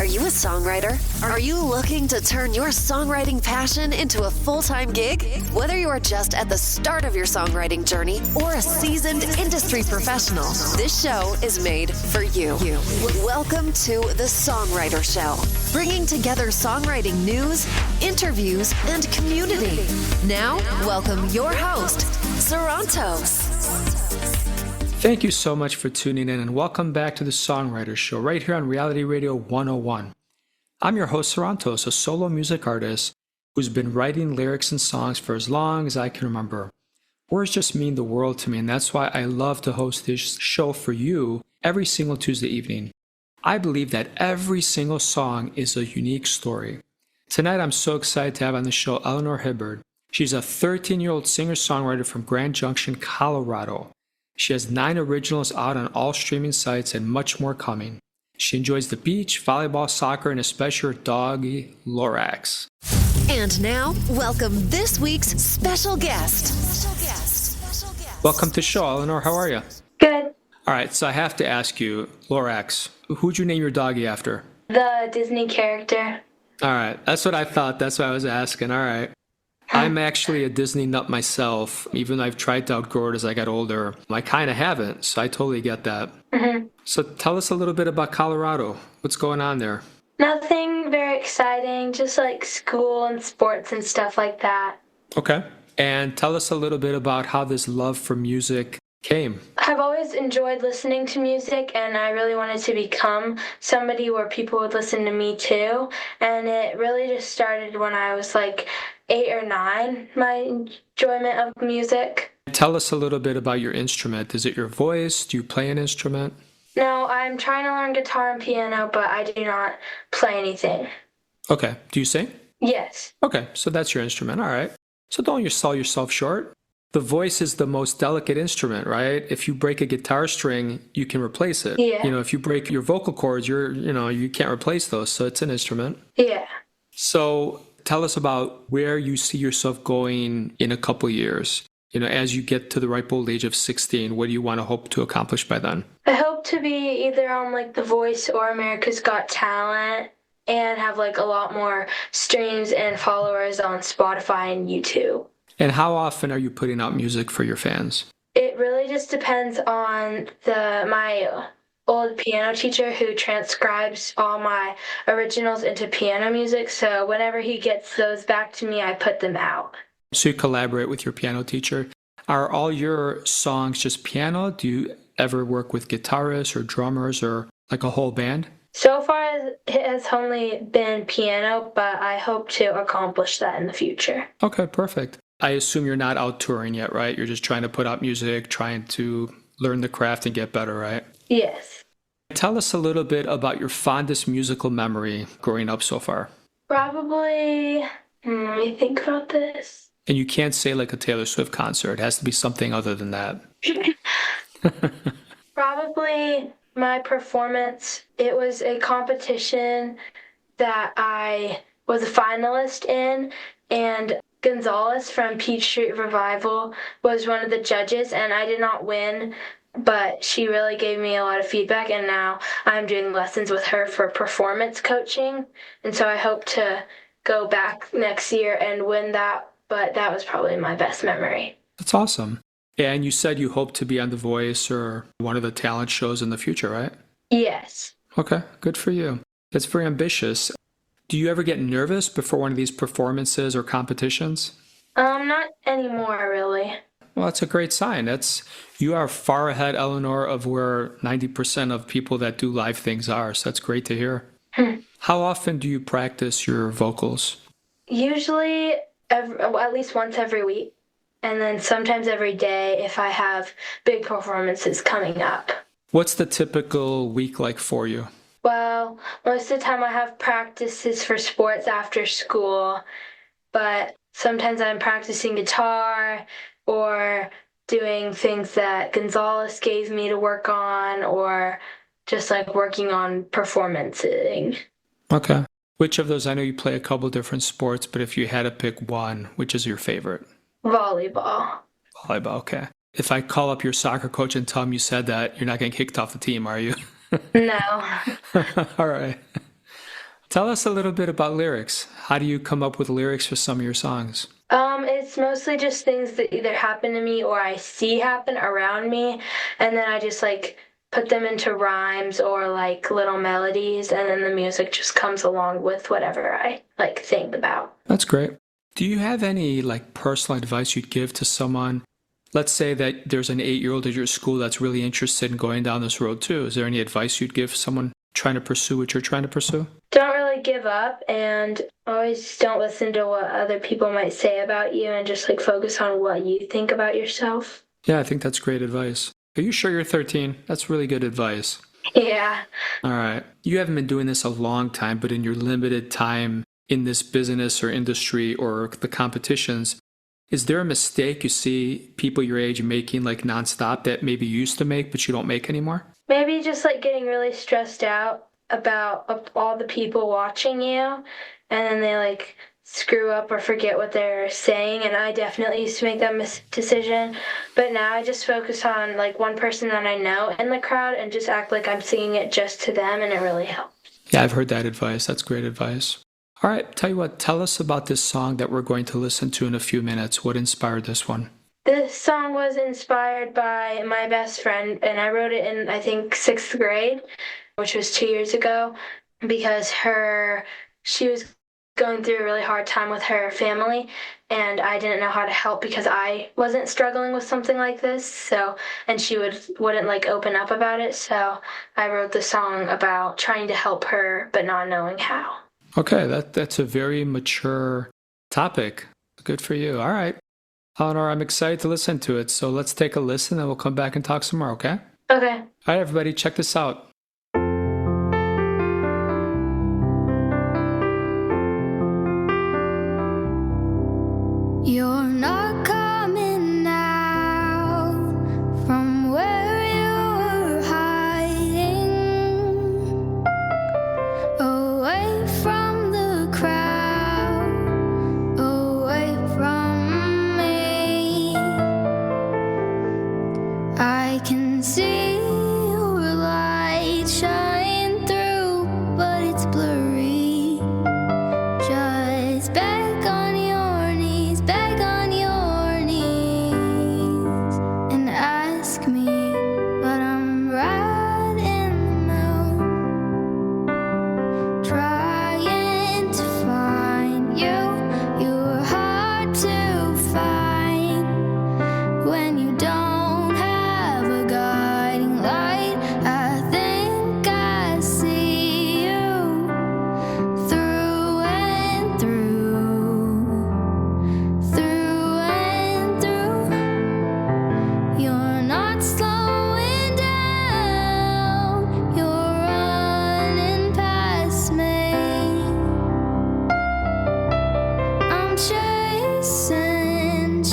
you a songwriter? Are you looking to turn your songwriting passion into a full-time gig? Whether you are just at the start of your songwriting journey or a seasoned industry professional, this show is made for you. Welcome to The Songwriter Show, bringing together songwriting news, interviews, and community. Now, welcome your host, Sarantos. Thank you so much for tuning in and welcome back to The Songwriter Show right here on Reality Radio 101. I'm your host, Sarantos, a solo music artist who's been writing lyrics and songs for as long as I can remember. Words just mean the world to me, and that's why I love to host this show for you every single Tuesday evening. I believe that every single song is a unique story. Tonight, I'm so excited to have on the show Eleanor Hibbard. She's a 13-year-old singer-songwriter from Grand Junction, Colorado. She has 9 originals out on all streaming sites and much more coming. She enjoys the beach, volleyball, soccer, and especially her doggy, Lorax. And now, welcome this week's special guest. Welcome to the show, Eleanor. How are you? Good. All right, so I have to ask you, Lorax, who'd you name your doggy after? The Disney character. All right, that's what I thought. That's what I was asking. All right. I'm actually a Disney nut myself. Even though I've tried to outgrow it as I got older, I kind of haven't, so I totally get that. Mm-hmm. So tell us a little bit about Colorado. What's going on there? Nothing very exciting, just like school and sports and stuff like that. Okay. And tell us a little bit about how this love for music came. I've always enjoyed listening to music, and I really wanted to become somebody where people would listen to me too. And it really just started when I was like 8 or 9, my enjoyment of music. Tell us a little bit about your instrument. Is it your voice? Do you play an instrument? No, I'm trying to learn guitar and piano, but I do not play anything. Okay. Do you sing? Yes. Okay, so that's your instrument. All right. So don't sell yourself short. The voice is the most delicate instrument, right? If you break a guitar string, you can replace it. Yeah. If you break your vocal cords, you can't replace those. So it's an instrument. Yeah. So tell us about where you see yourself going in a couple years. As you get to the ripe old age of 16, what do you want to hope to accomplish by then? I hope to be either on like The Voice or America's Got Talent and have like a lot more streams and followers on Spotify and YouTube. And how often are you putting out music for your fans? It really just depends on my old piano teacher who transcribes all my originals into piano music. So whenever he gets those back to me, I put them out. So you collaborate with your piano teacher. Are all your songs just piano? Do you ever work with guitarists or drummers or like a whole band? So far, it has only been piano, but I hope to accomplish that in the future. Okay, perfect. I assume you're not out touring yet, right? You're just trying to put out music, trying to learn the craft and get better, right? Yes. Tell us a little bit about your fondest musical memory growing up so far. Probably, let me think about this. And you can't say like a Taylor Swift concert. It has to be something other than that. Probably my performance. It was a competition that I was a finalist in, and Gonzalez from Peach Street Revival was one of the judges, and I did not win, but she really gave me a lot of feedback, and now I'm doing lessons with her for performance coaching, and so I hope to go back next year and win that, but that was probably my best memory. That's awesome. And you said you hope to be on The Voice or one of the talent shows in the future, right? Yes. Okay, good for you. That's very ambitious. Do you ever get nervous before one of these performances or competitions? Not anymore, really. Well, that's a great sign. You are far ahead, Eleanor, of where 90% of people that do live things are. So that's great to hear. How often do you practice your vocals? Usually at least once every week, and then sometimes every day if I have big performances coming up. What's the typical week like for you? Well, most of the time I have practices for sports after school, but sometimes I'm practicing guitar or doing things that Gonzalez gave me to work on, or just like working on performancing. Okay. Which of those? I know you play a couple different sports, but if you had to pick one, which is your favorite? Volleyball. Volleyball, okay. If I call up your soccer coach and tell him you said that, you're not getting kicked off the team, are you? No. All right. Tell us a little bit about lyrics. How do you come up with lyrics for some of your songs? It's mostly just things that either happen to me or I see happen around me, and then I just like put them into rhymes or like little melodies, and then the music just comes along with whatever I like think about. That's great. Do you have any like personal advice you'd give to someone? Let's say that there's an 8-year-old at your school that's really interested in going down this road too. Is there any advice you'd give someone trying to pursue what you're trying to pursue? Don't really give up, and always don't listen to what other people might say about you, and just like focus on what you think about yourself. Yeah, I think that's great advice. Are you sure you're 13? That's really good advice. Yeah. All right. You haven't been doing this a long time, but in your limited time in this business or industry or the competitions, is there a mistake you see people your age making like nonstop that maybe you used to make but you don't make anymore? Maybe just like getting really stressed out about all the people watching you, and then they like screw up or forget what they're saying. And I definitely used to make that decision, but now I just focus on like one person that I know in the crowd and just act like I'm singing it just to them, and it really helps. Yeah, I've heard that advice. That's great advice. All right, tell you what, tell us about this song that we're going to listen to in a few minutes. What inspired this one? This song was inspired by my best friend, and I wrote it in, I think, 6th grade, which was 2 years ago, because she was going through a really hard time with her family, and I didn't know how to help because I wasn't struggling with something like this. And she wouldn't like open up about it. So I wrote the song about trying to help her, but not knowing how. Okay, that's a very mature topic. Good for you. All right. Eleanor, I'm excited to listen to it. So let's take a listen and we'll come back and talk some more, okay? Okay. All right, everybody, check this out. You're not coming out from where you were hiding, away from the crowd, away from me. I can see your light shine through, but it's blurry. Just back on your knees, back on your knees, and ask me, but I'm right in the middle, trying to find you. You're hard to find when you don't have a guiding light. I think I see you through and through. You're not slowing down, you're running past me. I'm chasing,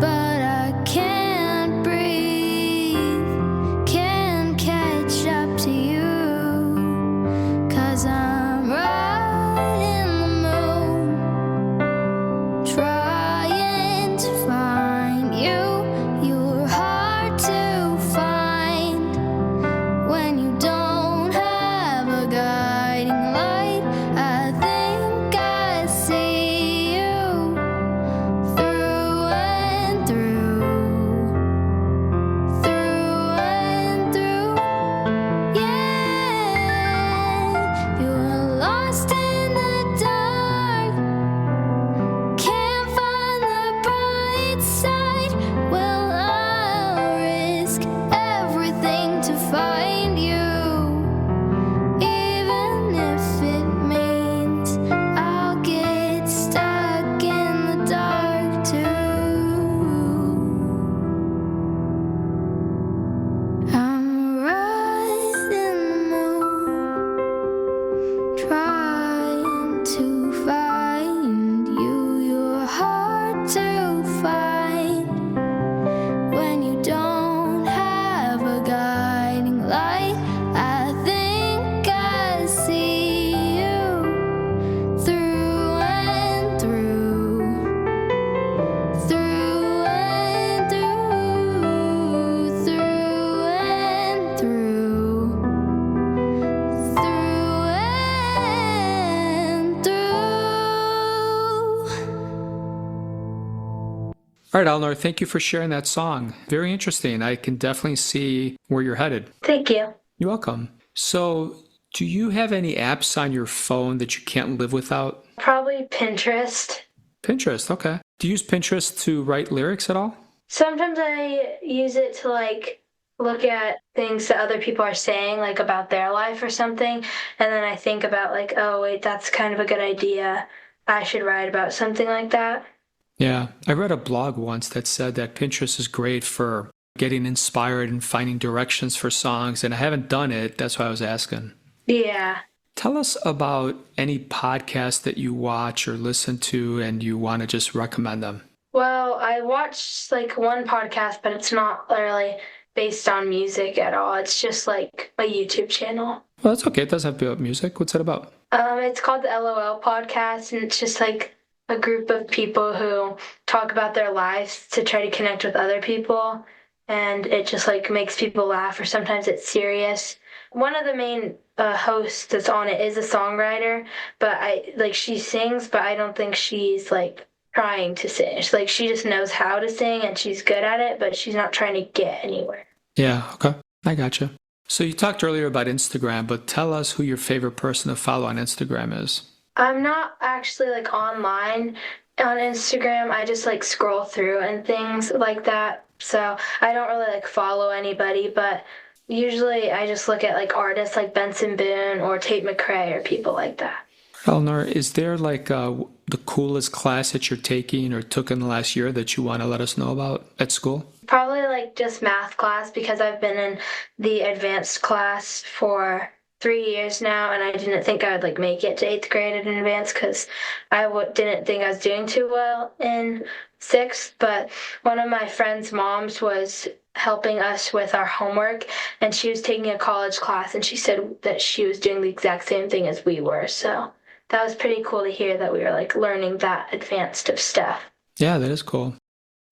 but I can't breathe, can't catch up to you, 'cause I'm right in the moon, trying to find you. You're hard to find when you don't have a guiding light. I think I see you through and through. Yeah, you're lost in the dark, can't find the bright side. Well, I'll risk everything to find you, even if it means I'll get stuck in the dark too. I'm right in the moon, trying to find you. You're hard to find when you don't have a guiding light. All right, Eleanor, thank you for sharing that song. Very interesting. I can definitely see where you're headed. Thank you. You're welcome. So, do you have any apps on your phone that you can't live without? Probably Pinterest. Pinterest, okay. Do you use Pinterest to write lyrics at all? Sometimes I use it to look at things that other people are saying, like about their life or something, and then I think about like, oh wait, that's kind of a good idea. I should write about something like that. Yeah, I read a blog once that said that Pinterest is great for getting inspired and finding directions for songs, and I haven't done it. That's why I was asking. Yeah. Tell us about any podcast that you watch or listen to and you want to just recommend them. Well, I watched like one podcast, but it's not really based on music at all. It's just like a YouTube channel. Well, that's okay. It doesn't have to be about music. What's it about? It's called the LOL podcast, and it's just like a group of people who talk about their lives to try to connect with other people, and it just like makes people laugh, or sometimes it's serious. One of the main hosts that's on it is a songwriter, but she sings, but I don't think she's like trying to sing. It's like she just knows how to sing and she's good at it, but she's not trying to get anywhere. Yeah, okay. I gotcha. So you talked earlier about Instagram, but tell us who your favorite person to follow on Instagram is. I'm not actually like online on Instagram. I just like scroll through and things like that. So I don't really like follow anybody, but usually I just look at like artists like Benson Boone or Tate McRae or people like that. Eleanor, is there like the coolest class that you're taking or took in the last year that you want to let us know about at school? Probably like just math class, because I've been in the advanced class for 3 years now, and I didn't think I would like make it to 8th grade in advance because I didn't think I was doing too well in 6th. But one of my friend's moms was helping us with our homework, and she was taking a college class, and she said that she was doing the exact same thing as we were. So that was pretty cool to hear that we were like learning that advanced of stuff. Yeah, that is cool.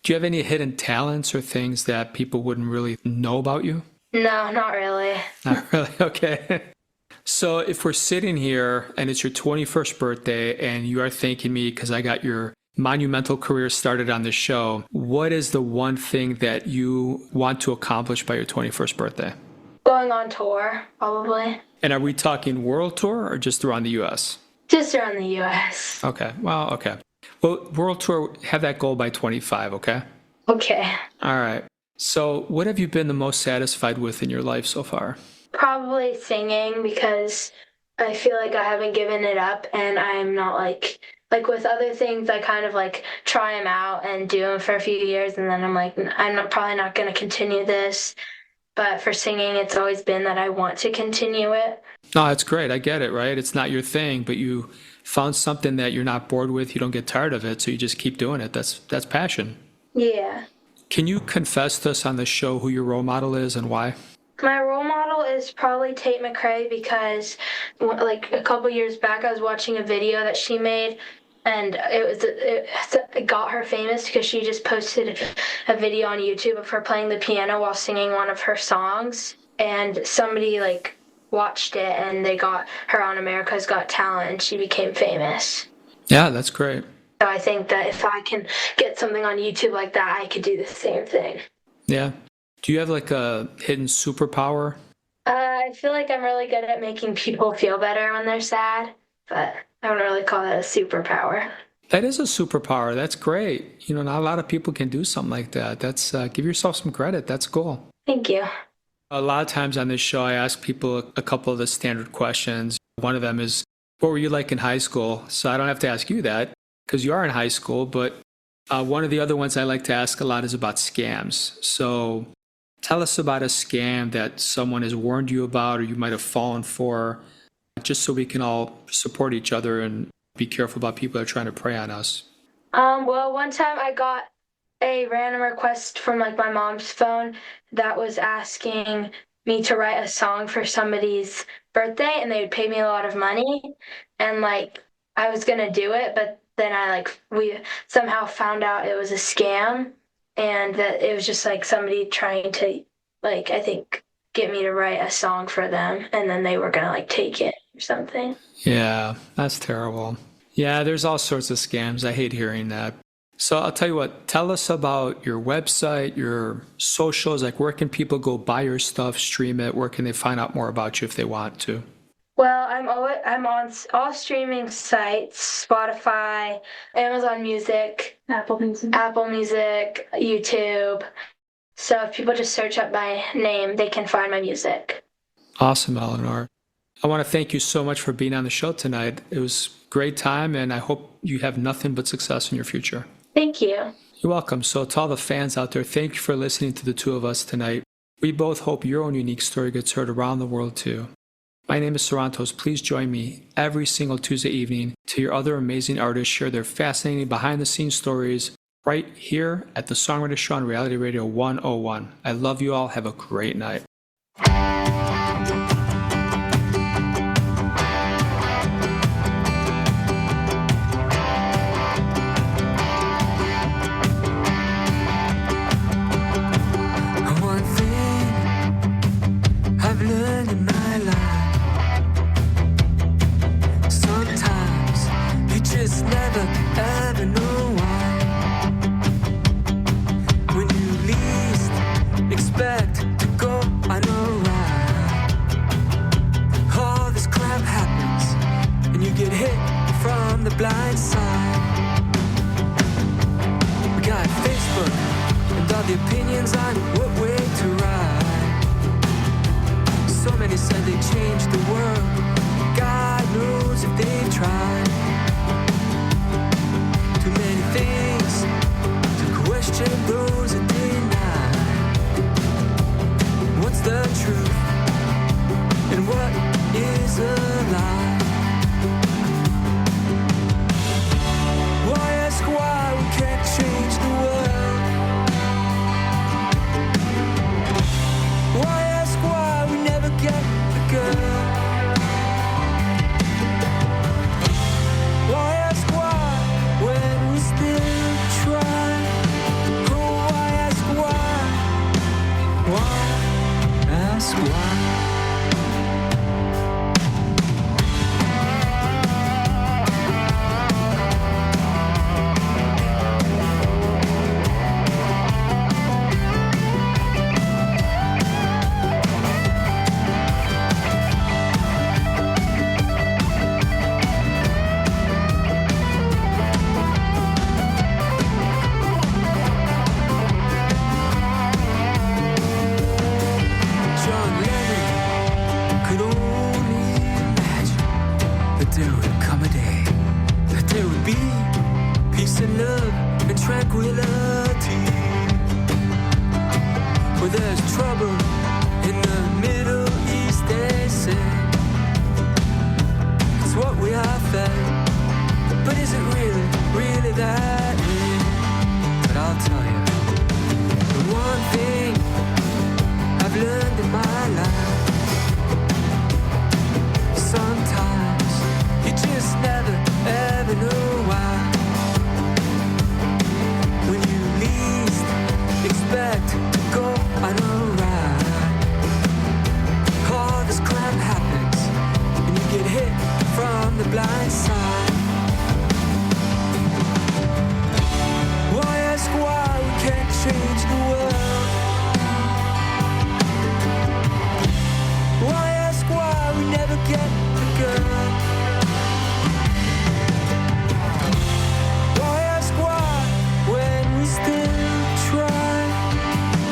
Do you have any hidden talents or things that people wouldn't really know about you? No, not really. Not really? Okay. So if we're sitting here and it's your 21st birthday and you are thanking me because I got your monumental career started on this show, what is the one thing that you want to accomplish by your 21st birthday? Going on tour, probably. And are we talking world tour or just around the U.S.? Just around the U.S. Okay. Well, okay. Well, world tour, have that goal by 25, okay? Okay. All right. So what have you been the most satisfied with in your life so far? Probably singing, because I feel like I haven't given it up, and I'm not like with other things, I kind of like try them out and do them for a few years, and then I'm like, probably not going to continue this. But for singing, it's always been that I want to continue it. No, that's great. I get it, right? It's not your thing, but you found something that you're not bored with. You don't get tired of it, so you just keep doing it. That's passion. Yeah. Can you confess to us on the show who your role model is and why? My role model is probably Tate McRae, because like a couple years back, I was watching a video that she made, and it got her famous because she just posted a video on YouTube of her playing the piano while singing one of her songs, and somebody like watched it and they got her on America's Got Talent, and she became famous. Yeah, that's great. So I think that if I can get something on YouTube like that, I could do the same thing. Yeah. Do you have like a hidden superpower? I feel like I'm really good at making people feel better when they're sad, but I don't really call that a superpower. That is a superpower. That's great. You know, not a lot of people can do something like that. That's give yourself some credit. That's cool. Thank you. A lot of times on this show, I ask people a couple of the standard questions. One of them is, what were you like in high school? So I don't have to ask you that because you are in high school, but one of the other ones I like to ask a lot is about scams. So tell us about a scam that someone has warned you about or you might have fallen for, just so we can all support each other and be careful about people that are trying to prey on us. Well, one time I got a random request from like my mom's phone that was asking me to write a song for somebody's birthday, and they would pay me a lot of money, and like I was gonna do it, but then we somehow found out it was a scam, and that it was just like somebody trying to like, I think, get me to write a song for them, and then they were gonna like take it or something. Yeah, that's terrible. Yeah, there's all sorts of scams. I hate hearing that. So I'll tell you what, tell us about your website, your socials, like where can people go buy your stuff, stream it? Where can they find out more about you if they want to? Well, I'm on all streaming sites: Spotify, Amazon Music, Apple Music, YouTube. So if people just search up my name, they can find my music. Awesome, Eleanor. I want to thank you so much for being on the show tonight. It was a great time, and I hope you have nothing but success in your future. Thank you. You're welcome. So to all the fans out there, thank you for listening to the two of us tonight. We both hope your own unique story gets heard around the world too. My name is Sarantos. Please join me every single Tuesday evening to hear other amazing artists share their fascinating behind-the-scenes stories right here at the Songwriter Show on Reality Radio 101. I love you all. Have a great night. One thing I've learned in my life, sometimes you just never ever know why. When you least expect to go, I know right. All this crap happens, and you get hit from the blind side. We got Facebook and all the opinions on what way to ride. So many said they changed the world. God knows if they've tried. Too many things to question those that deny. What's the truth and what is a lie? Why ask why we can't change the world? Why ask why we never get the girl? Why ask why when we still try? Oh, why ask why? Why ask why? John Lennon could only imagine that there would come a day, that there would be peace and love and tranquility. Where there's trouble in the Middle East, they say. It's what we are fed, but is it really that way? But I'll tell you, the one thing I've learned in my life, sometimes you just never ever know why. When you least expect to go, I know right. All this crap happens, and you get hit from the blind side. Why ask why we can't change the world? Why ask why we never get the girl? Why ask why when we still try?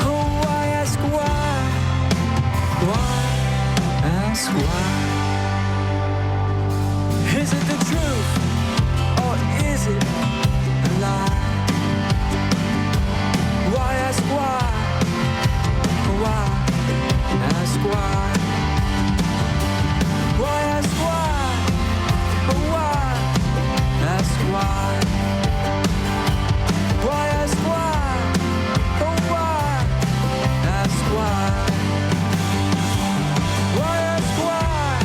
Oh, why ask why? Why ask why? Is it the truth or is it a lie? Why ask why? Why ask why? Why ask why? Why ask why? Why ask why? Why ask why? Why ask why?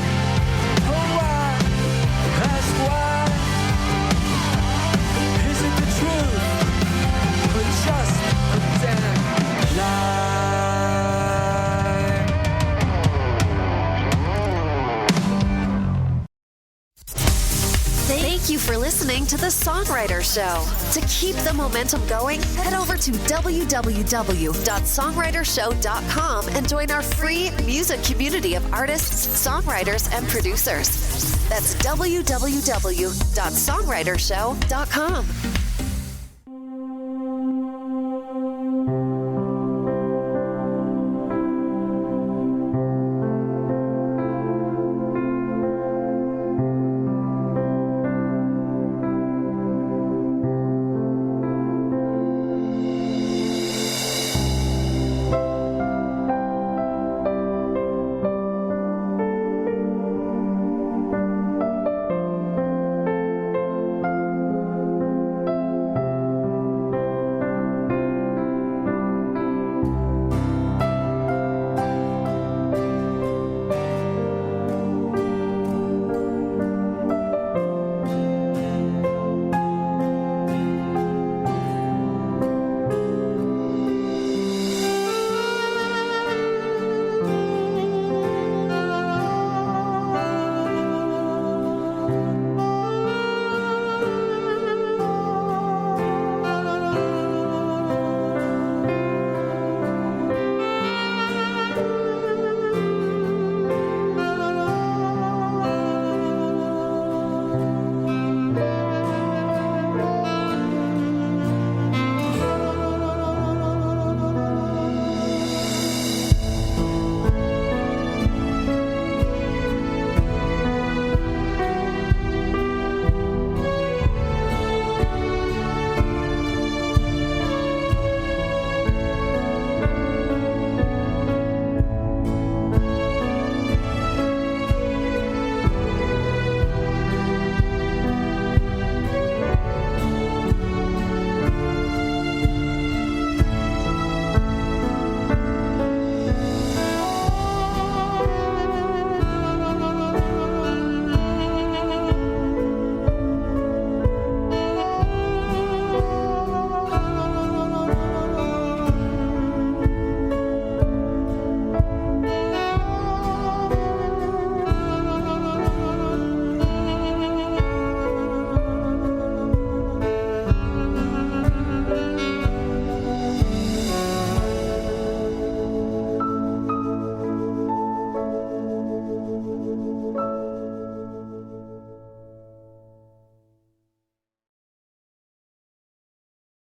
Thank you for listening to The Songwriter Show. To keep the momentum going, head over to www.songwritershow.com and join our free music community of artists, songwriters, and producers. That's www.songwritershow.com.